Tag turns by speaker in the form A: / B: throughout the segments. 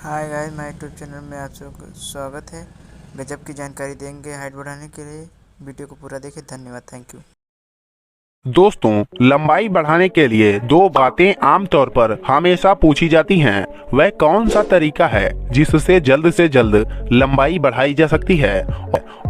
A: Hi guys, my YouTube channel में आप सबका स्वागत है। गजब की जानकारी देंगे हाइट बढ़ाने के लिए। वीडियो को पूरा देखें। धन्यवाद। Thank you.
B: दोस्तों, लंबाई बढ़ाने के लिए दो बातें आमतौर पर हमेशा पूछी जाती हैं। वह कौन सा तरीका है जिससे जल्द से जल्द लंबाई बढ़ाई जा सकती है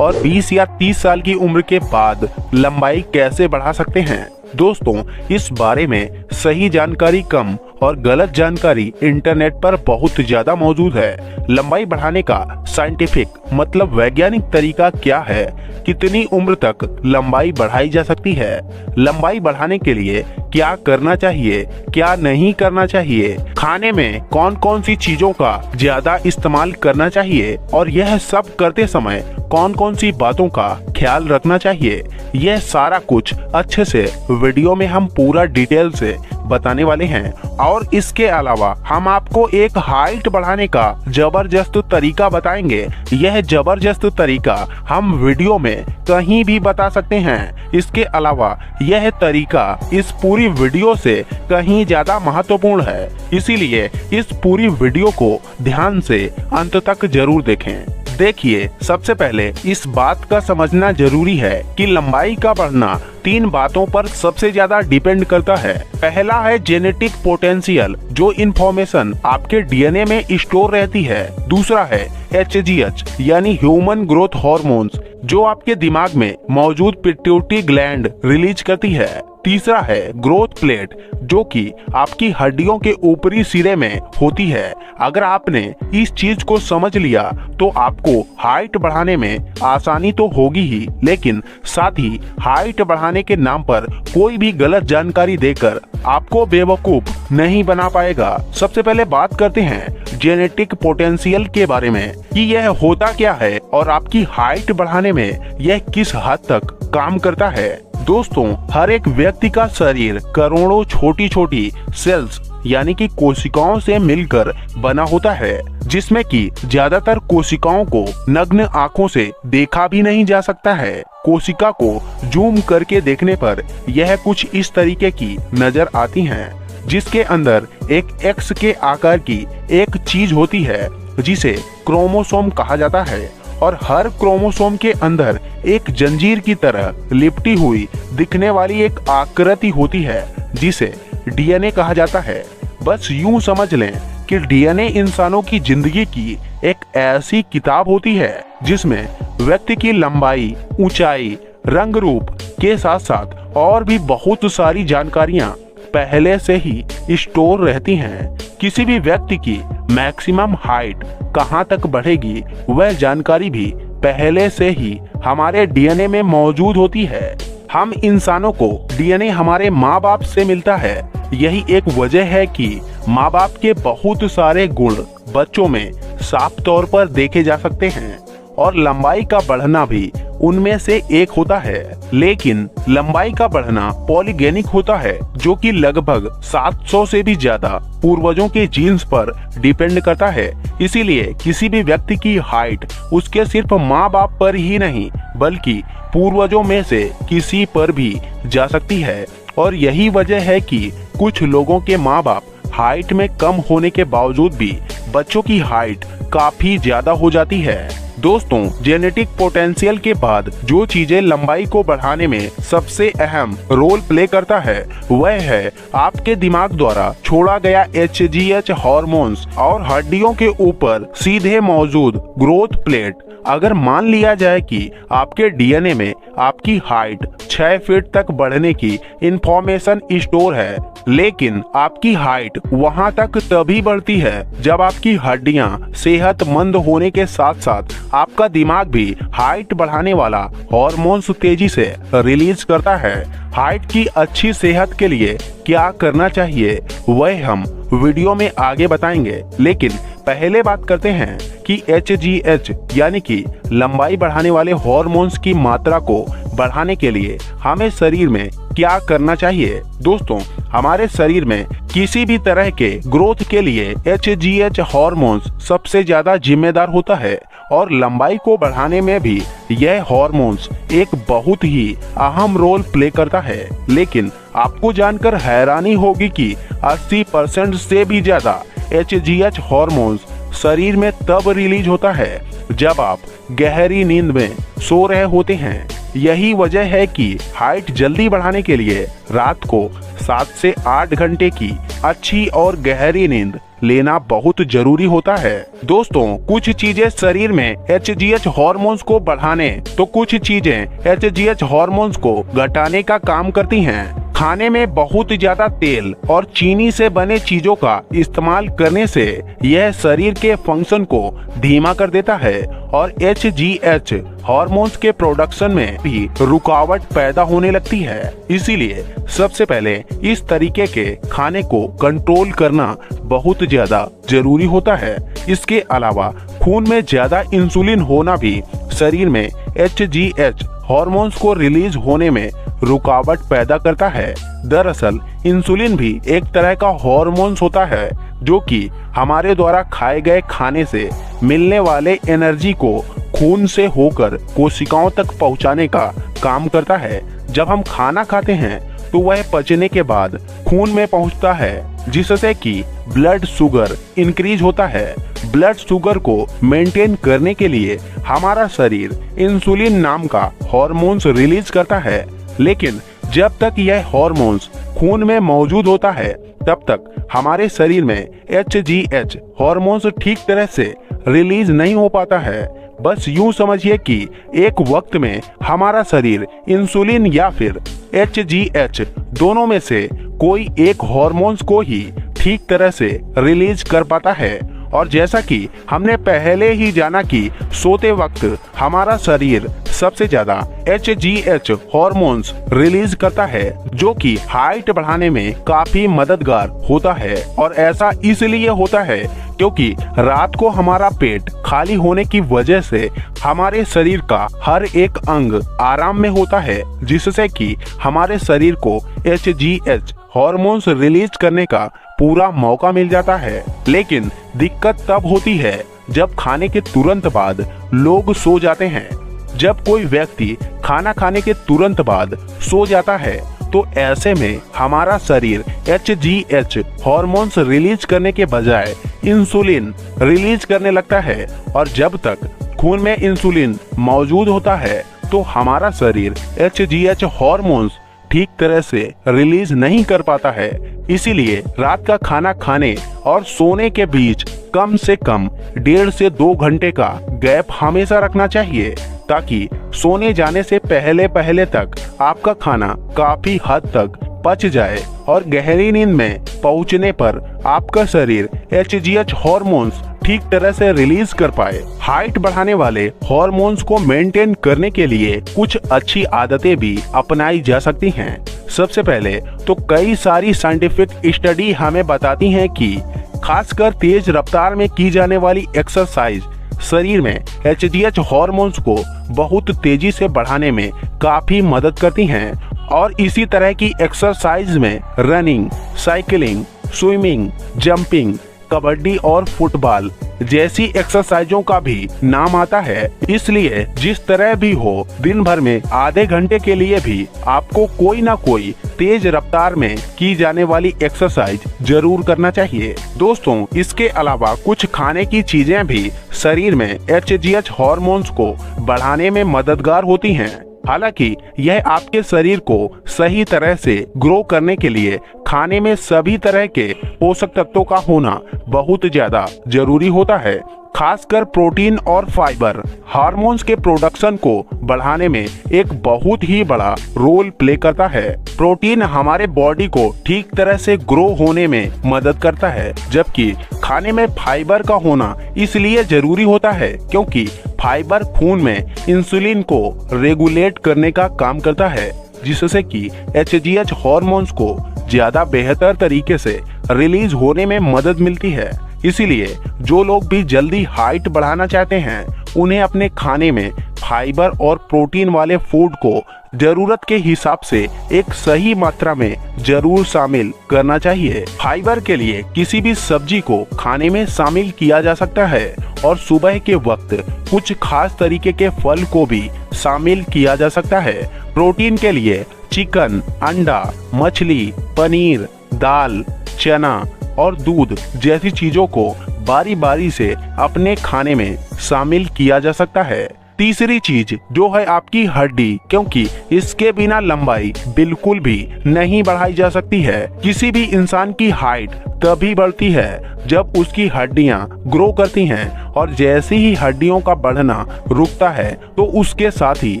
B: और 20 या 30 साल की उम्र के बाद लंबाई कैसे बढ़ा सकते हैं। दोस्तों, इस बारे में सही जानकारी कम और गलत जानकारी इंटरनेट पर बहुत ज्यादा मौजूद है। लंबाई बढ़ाने का साइंटिफिक मतलब वैज्ञानिक तरीका क्या है, कितनी उम्र तक लंबाई बढ़ाई जा सकती है, लंबाई बढ़ाने के लिए क्या करना चाहिए, क्या नहीं करना चाहिए, खाने में कौन कौन सी चीजों का ज्यादा इस्तेमाल करना चाहिए और यह सब करते समय कौन कौन सी बातों का ख्याल रखना चाहिए, यह सारा कुछ अच्छे से वीडियो में हम पूरा डिटेल से बताने वाले हैं। और इसके अलावा हम आपको एक हाइट बढ़ाने का जबरदस्त तरीका बताएंगे। यह जबरदस्त तरीका हम वीडियो में कहीं भी बता सकते हैं। इसके अलावा यह तरीका इस पूरी वीडियो से कहीं ज्यादा महत्वपूर्ण है, इसीलिए इस पूरी वीडियो को ध्यान से अंत तक जरूर देखें। देखिए, सबसे पहले इस बात का समझना जरूरी है कि लंबाई का बढ़ना 3 बातों पर सबसे ज्यादा डिपेंड करता है। पहला है जेनेटिक पोटेंशियल, जो इन्फॉर्मेशन आपके डीएनए में स्टोर रहती है। दूसरा है HGH यानी ह्यूमन ग्रोथ हार्मोन्स, जो आपके दिमाग में मौजूद पिट्यूटरी ग्लैंड रिलीज करती है। तीसरा है ग्रोथ प्लेट, जो कि आपकी हड्डियों के ऊपरी सिरे में होती है। अगर आपने इस चीज को समझ लिया तो आपको हाइट बढ़ाने में आसानी तो होगी ही, लेकिन साथ ही हाइट बढ़ाने के नाम पर कोई भी गलत जानकारी देकर आपको बेवकूफ नहीं बना पाएगा। सबसे पहले बात करते हैं जेनेटिक पोटेंशियल के बारे में कि यह होता क्या है और आपकी हाइट बढ़ाने में यह किस हद तक काम करता है। दोस्तों, हर एक व्यक्ति का शरीर करोड़ों छोटी छोटी सेल्स यानी कि कोशिकाओं से मिलकर बना होता है, जिसमें कि ज्यादातर कोशिकाओं को नग्न आंखों से देखा भी नहीं जा सकता है। कोशिका को जूम करके देखने पर यह कुछ इस तरीके की नजर आती हैं, जिसके अंदर एक एक्स के आकार की एक चीज होती है जिसे क्रोमोसोम कहा जाता है, और हर क्रोमोसोम के अंदर एक जंजीर की तरह लिपटी हुई दिखने वाली एक आकृति होती है जिसे डीएनए कहा जाता है। बस यूं समझ लें कि डीएनए इंसानों की जिंदगी की एक ऐसी किताब होती है जिसमें व्यक्ति की लंबाई, ऊंचाई, रंग रूप के साथ साथ और भी बहुत सारी जानकारियां पहले से ही स्टोर रहती हैं। किसी भी व्यक्ति की मैक्सिमम हाइट कहां तक बढ़ेगी वह जानकारी भी पहले से ही हमारे डीएनए में मौजूद होती है। हम इंसानों को डीएनए हमारे माँ बाप से मिलता है। यही एक वजह है कि माँ बाप के बहुत सारे गुण बच्चों में साफ तौर पर देखे जा सकते हैं और लंबाई का बढ़ना भी उनमें से एक होता है। लेकिन लंबाई का बढ़ना पॉलीगेनिक होता है, जो कि लगभग 700 से भी ज्यादा पूर्वजों के जीन्स पर डिपेंड करता है। इसीलिए किसी भी व्यक्ति की हाइट उसके सिर्फ माँ बाप पर ही नहीं बल्कि पूर्वजों में से किसी पर भी जा सकती है। और यही वजह है कि कुछ लोगों के माँ बाप हाइट में कम होने के बावजूद भी बच्चों की हाइट काफी ज्यादा हो जाती है। दोस्तों, जेनेटिक पोटेंशियल के बाद जो चीजें लंबाई को बढ़ाने में सबसे अहम रोल प्ले करता है वह है आपके दिमाग द्वारा छोड़ा गया HGH हार्मोन्स और हड्डियों के ऊपर सीधे मौजूद ग्रोथ प्लेट। अगर मान लिया जाए कि आपके डीएनए में आपकी हाइट 6 फीट तक बढ़ने की इंफॉर्मेशन स्टोर है, लेकिन आपकी हाइट वहां तक तभी बढ़ती है जब आपकी हड्डियां सेहतमंद होने के साथ साथ आपका दिमाग भी हाइट बढ़ाने वाला हार्मोन्स तेजी से रिलीज करता है। हाइट की अच्छी सेहत के लिए क्या करना चाहिए वह हम वीडियो में आगे बताएंगे, लेकिन पहले बात करते हैं कि HGH यानी कि लंबाई बढ़ाने वाले हार्मोन्स की मात्रा को बढ़ाने के लिए हमें शरीर में क्या करना चाहिए। दोस्तों, हमारे शरीर में किसी भी तरह के ग्रोथ के लिए HGH हार्मोन्स सबसे ज्यादा जिम्मेदार होता है और लंबाई को बढ़ाने में भी यह हार्मोन्स एक बहुत ही अहम रोल प्ले करता है। लेकिन आपको जानकर हैरानी होगी कि 80% से भी ज्यादा HGH हार्मोन्स शरीर में तब रिलीज होता है जब आप गहरी नींद में सो रहे होते हैं। यही वजह है कि हाइट जल्दी बढ़ाने के लिए रात को 7 से 8 घंटे की अच्छी और गहरी नींद लेना बहुत जरूरी होता है। दोस्तों, कुछ चीजें शरीर में HGH हार्मोन्स को बढ़ाने तो कुछ चीजें HGH हार्मोन्स को घटाने का काम करती हैं। खाने में बहुत ज्यादा तेल और चीनी से बने चीजों का इस्तेमाल करने से यह शरीर के फंक्शन को धीमा कर देता है और HGH हार्मोन्स के प्रोडक्शन में भी रुकावट पैदा होने लगती है। इसीलिए सबसे पहले इस तरीके के खाने को कंट्रोल करना बहुत ज्यादा जरूरी होता है। इसके अलावा खून में ज्यादा इंसुलिन होना भी शरीर में HGH हार्मोन्स को रिलीज होने में रुकावट पैदा करता है। दरअसल इंसुलिन भी एक तरह का हार्मोन्स होता है जो कि हमारे द्वारा खाए गए खाने से मिलने वाले एनर्जी को खून से होकर कोशिकाओं तक पहुंचाने का काम करता है। जब हम खाना खाते हैं तो वह पचने के बाद खून में पहुंचता है, जिससे कि ब्लड शुगर इंक्रीज होता है। ब्लड शुगर को मेंटेन करने के लिए हमारा शरीर इंसुलिन नाम का हार्मोन्स रिलीज करता है, लेकिन जब तक यह हार्मोन्स खून में मौजूद होता है तब तक हमारे शरीर में HGH हार्मोन्स ठीक तरह से रिलीज नहीं हो पाता है। बस यूं समझिए कि एक वक्त में हमारा शरीर इंसुलिन या फिर HGH दोनों में से कोई एक हार्मोन्स को ही ठीक तरह से रिलीज कर पाता है। और जैसा कि हमने पहले ही जाना कि सोते वक्त हमारा शरीर सबसे ज्यादा HGH हार्मोन्स रिलीज करता है, जो कि हाइट बढ़ाने में काफी मददगार होता है। और ऐसा इसलिए होता है क्योंकि रात को हमारा पेट खाली होने की वजह से हमारे शरीर का हर एक अंग आराम में होता है, जिससे कि हमारे शरीर को HGH हार्मोन्स रिलीज करने का पूरा मौका मिल जाता है। लेकिन दिक्कत तब होती है जब खाने के तुरंत बाद लोग सो जाते हैं। जब कोई व्यक्ति खाना खाने के तुरंत बाद सो जाता है तो ऐसे में हमारा शरीर HGH हार्मोन्स रिलीज करने के बजाय इंसुलिन रिलीज करने लगता है। और जब तक खून में इंसुलिन मौजूद होता है तो हमारा शरीर HGH हार्मोन्स ठीक तरह से रिलीज नहीं कर पाता है। इसीलिए रात का खाना खाने और सोने के बीच कम से कम 1.5 से 2 घंटे का गैप हमेशा रखना चाहिए, ताकि सोने जाने से पहले पहले तक आपका खाना काफी हद तक पच जाए और गहरी नींद में पहुंचने पर आपका शरीर HGH हार्मोन्स ठीक तरह से रिलीज कर पाए। हाइट बढ़ाने वाले हार्मोन्स को मेंटेन करने के लिए कुछ अच्छी आदतें भी अपनाई जा सकती हैं। सबसे पहले तो कई सारी साइंटिफिक स्टडी हमें बताती हैं कि खासकर तेज रफ्तार में की जाने वाली एक्सरसाइज शरीर में HGH हार्मोन्स को बहुत तेजी से बढ़ाने में काफी मदद करती हैं। और इसी तरह की एक्सरसाइज में running, cycling, swimming, jumping, kabaddi और फुटबॉल जैसी एक्सरसाइजों का भी नाम आता है। इसलिए जिस तरह भी हो, दिन भर में आधे घंटे के लिए भी आपको कोई ना कोई तेज रफ्तार में की जाने वाली एक्सरसाइज जरूर करना चाहिए। दोस्तों, इसके अलावा कुछ खाने की चीजें भी शरीर में HGH हार्मोन्स को बढ़ाने में मददगार होती हैं। हालांकि यह आपके शरीर को सही तरह से ग्रो करने के लिए खाने में सभी तरह के पोषक तत्वों का होना बहुत ज्यादा जरूरी होता है। खासकर प्रोटीन और फाइबर हार्मोन्स के प्रोडक्शन को बढ़ाने में एक बहुत ही बड़ा रोल प्ले करता है। प्रोटीन हमारे बॉडी को ठीक तरह से ग्रो होने में मदद करता है, जबकि खाने में फाइबर का होना इसलिए जरूरी होता है क्योंकि फाइबर खून में इंसुलिन को रेगुलेट करने का काम करता है, जिससे कि HGH हार्मोन्स को ज्यादा बेहतर तरीके से रिलीज होने में मदद मिलती है। इसीलिए जो लोग भी जल्दी हाइट बढ़ाना चाहते हैं, उन्हें अपने खाने में फाइबर और प्रोटीन वाले फूड को जरूरत के हिसाब से एक सही मात्रा में जरूर शामिल करना चाहिए। फाइबर के लिए किसी भी सब्जी को खाने में शामिल किया जा सकता है और सुबह के वक्त कुछ खास तरीके के फल को भी शामिल किया जा सकता है। प्रोटीन के लिए चिकन, अंडा, मछली, पनीर, दाल, चना और दूध जैसी चीजों को बारी बारी से अपने खाने में शामिल किया जा सकता है। तीसरी चीज जो है आपकी हड्डी, क्योंकि इसके बिना लंबाई बिल्कुल भी नहीं बढ़ाई जा सकती है। किसी भी इंसान की हाइट तभी बढ़ती है जब उसकी हड्डियां ग्रो करती हैं, और जैसे ही हड्डियों का बढ़ना रुकता है तो उसके साथ ही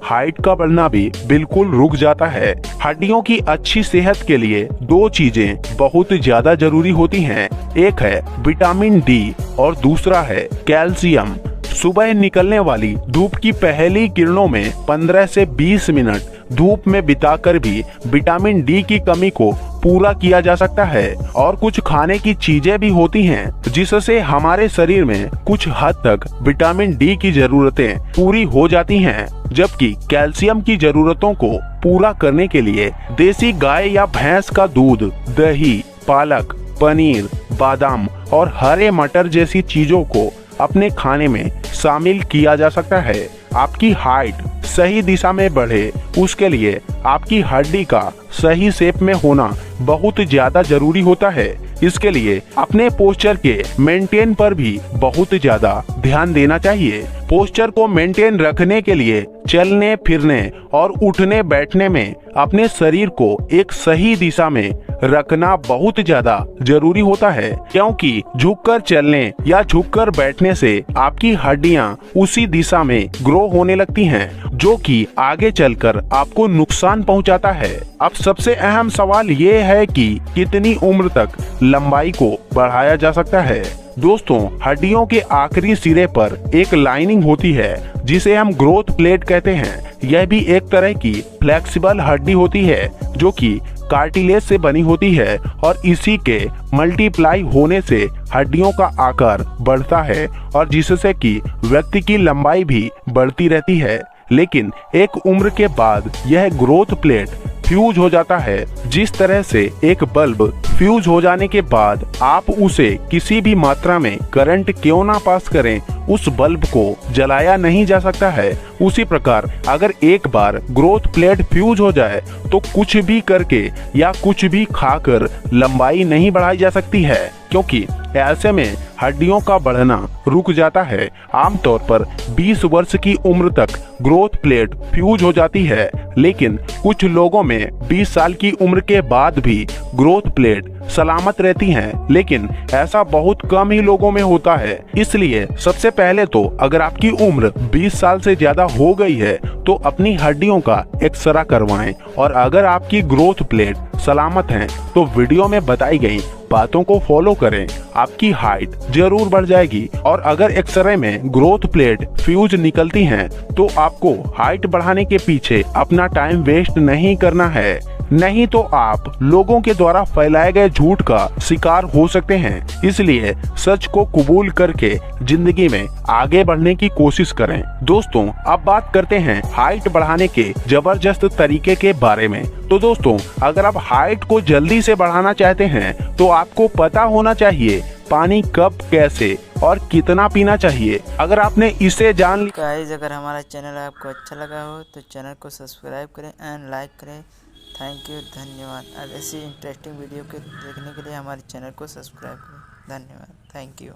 B: हाइट का बढ़ना भी बिल्कुल रुक जाता है। हड्डियों की अच्छी सेहत के लिए दो चीजें बहुत ज्यादा जरूरी होती हैं। एक है विटामिन डी और दूसरा है कैल्शियम। सुबह निकलने वाली धूप की पहली किरणों में 15 से 20 मिनट धूप में बिताकर भी विटामिन डी की कमी को पूरा किया जा सकता है। और कुछ खाने की चीजें भी होती हैं जिससे हमारे शरीर में कुछ हद तक विटामिन डी की जरूरतें पूरी हो जाती हैं, जबकि कैल्शियम की जरूरतों को पूरा करने के लिए देसी गाय या भैंस का दूध, दही, पालक, पनीर, बादाम और हरे मटर जैसी चीजों को अपने खाने में शामिल किया जा सकता है। आपकी हाइट सही दिशा में बढ़े उसके लिए आपकी हड्डी का सही शेप में होना बहुत ज्यादा जरूरी होता है। इसके लिए अपने पोस्चर के मेंटेन पर भी बहुत ज्यादा ध्यान देना चाहिए। पोस्चर को मेंटेन रखने के लिए चलने फिरने और उठने बैठने में अपने शरीर को एक सही दिशा में रखना बहुत ज्यादा जरूरी होता है, क्योंकि झुककर चलने या झुककर बैठने से आपकी हड्डियां उसी दिशा में ग्रो होने लगती हैं, जो कि आगे चलकर आपको नुकसान पहुंचाता है। अब सबसे अहम सवाल ये है कि कितनी उम्र तक लंबाई को बढ़ाया जा सकता है। दोस्तों, हड्डियों के आखिरी सिरे पर एक लाइनिंग होती है जिसे हम ग्रोथ प्लेट कहते हैं। यह भी एक तरह की फ्लेक्सिबल हड्डी होती है जो कि कार्टिलेज से बनी होती है, और इसी के मल्टीप्लाई होने से हड्डियों का आकार बढ़ता है और जिससे कि व्यक्ति की लंबाई भी बढ़ती रहती है। लेकिन एक उम्र के बाद यह ग्रोथ प्लेट फ्यूज हो जाता है। जिस तरह से एक बल्ब फ्यूज हो जाने के बाद आप उसे किसी भी मात्रा में करंट क्यों ना पास करें, उस बल्ब को जलाया नहीं जा सकता है। उसी प्रकार अगर एक बार ग्रोथ प्लेट फ्यूज हो जाए तो कुछ भी करके या कुछ भी खाकर लंबाई नहीं बढ़ाई जा सकती है, क्योंकि ऐसे में हड्डियों का बढ़ना रुक जाता है। आमतौर पर 20 वर्ष की उम्र तक ग्रोथ प्लेट फ्यूज हो जाती है, लेकिन कुछ लोगों में 20 साल की उम्र के बाद भी ग्रोथ प्लेट सलामत रहती हैं, लेकिन ऐसा बहुत कम ही लोगों में होता है। इसलिए सबसे पहले तो अगर आपकी उम्र 20 साल से ज्यादा हो गई है तो अपनी हड्डियों का एक्सरे करवाएं, और अगर आपकी ग्रोथ प्लेट सलामत हैं तो वीडियो में बताई गई बातों को फॉलो करें, आपकी हाइट जरूर बढ़ जाएगी। और अगर एक्सरे में ग्रोथ प्लेट फ्यूज निकलती हैं तो आपको हाइट बढ़ाने के पीछे अपना टाइम वेस्ट नहीं करना है, नहीं तो आप लोगों के द्वारा फैलाए गए झूठ का शिकार हो सकते हैं। इसलिए सच को कबूल करके जिंदगी में आगे बढ़ने की कोशिश करें। दोस्तों, अब बात करते हैं हाइट बढ़ाने के जबरदस्त तरीके के बारे में। तो दोस्तों, अगर आप हाइट को जल्दी से बढ़ाना चाहते हैं तो आपको पता होना चाहिए पानी कब, कैसे और कितना पीना चाहिए। अगर आपने इसे जान लिया।
A: गाइस, अगर हमारा चैनल आपको अच्छा लगा हो तो चैनल को सब्सक्राइब करें एंड लाइक करें। थैंक यू, धन्यवाद। और ऐसी इंटरेस्टिंग वीडियो के देखने के लिए हमारे चैनल को सब्सक्राइब करें। धन्यवाद, थैंक यू।